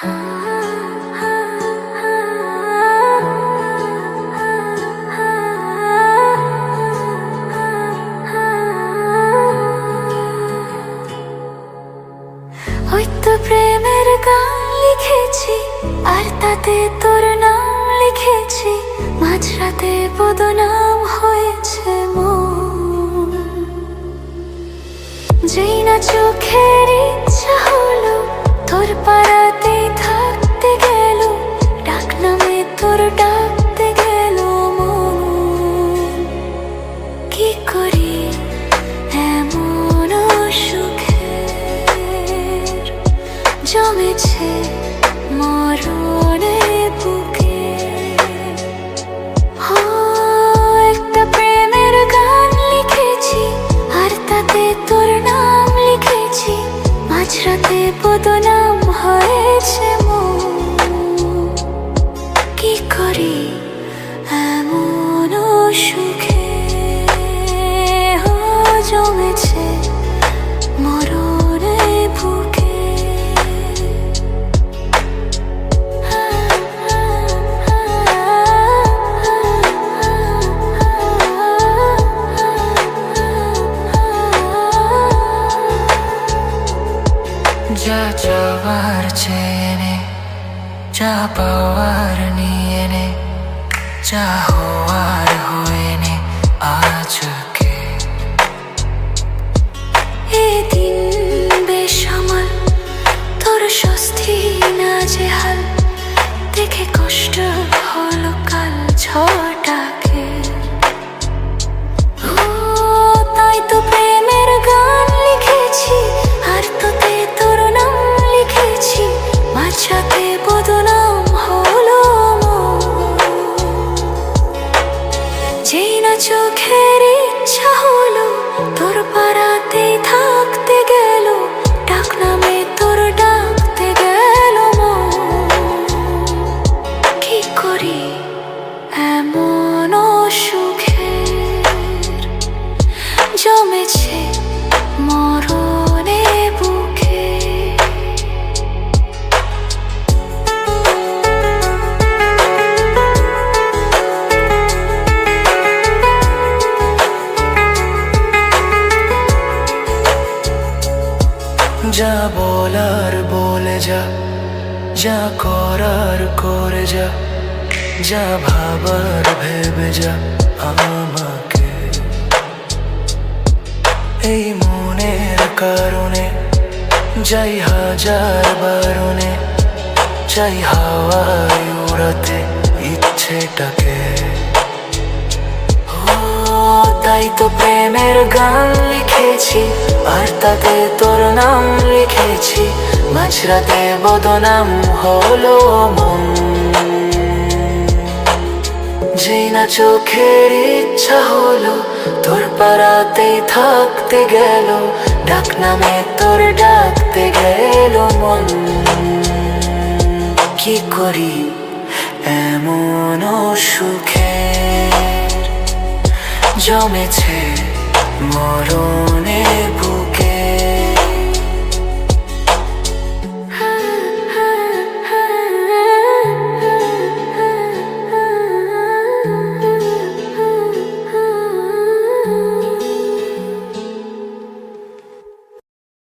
ওই তো প্রেমের গান লিখেছি, আর তাতে তোর নাম লিখেছি। মাঝরাতে বদনাম হয়েছে মন। যেই না চোখের ইচ্ছা হলো তোর পাড়াতেই থাকতে গেল, ডাক নামে তোর ডাকতে গেল মন। কি করি এমন সুখের জমেছে মরণে বুকে। একটা প্রেমের গান লিখেছি, আর তাতে তোর নাম লিখেছি। মাঝরাতে বদনাম হয়েছে মন। কি করি এমন সুখে জমেছে মরণে বুকে। যা চাওয়ার চেয়ে নে, যা পাওয়ার নিয়ে নে, যা হওয়ার হয়ে নে আজকে। এদিন বেসামাল তোর স্বস্তি না যে হাল, দেখে কষ্ট হলো কাল ছটাকে। তাই তো প্রেমের গান লিখেছি, আর তোতে তোর নাম লিখেছি। মাঝরাতে বদনাম হলো মন। যেই না চোখের ইচ্ছা হলো তোর পাড়াতেই থাকতে গেল, ডাক নামে তোর ডাকতে গেল মন। কি করি এমন সুখের জমেছে মরণে বুকে। যা বলার বলে যা, যা করার করে যা, যা ভাবার ভেবে যা আমাকে। এই মনের কারণে যাই হাজার বারণে, চাই হাওয়ায় উড়াতে ইচ্ছেটাকে। তাই তো প্রেমের গান লিখেছি, আর তাতে তোর নাম লিখেছি। মাঝরাতে বদনাম হলো মন। যেই না চোখের ইচ্ছা হলো তোর পাড়াতেই থাকতে গেল, ডাক নামে তোর ডাকতে গেল মন। কি করি এমন সুখের জমেছে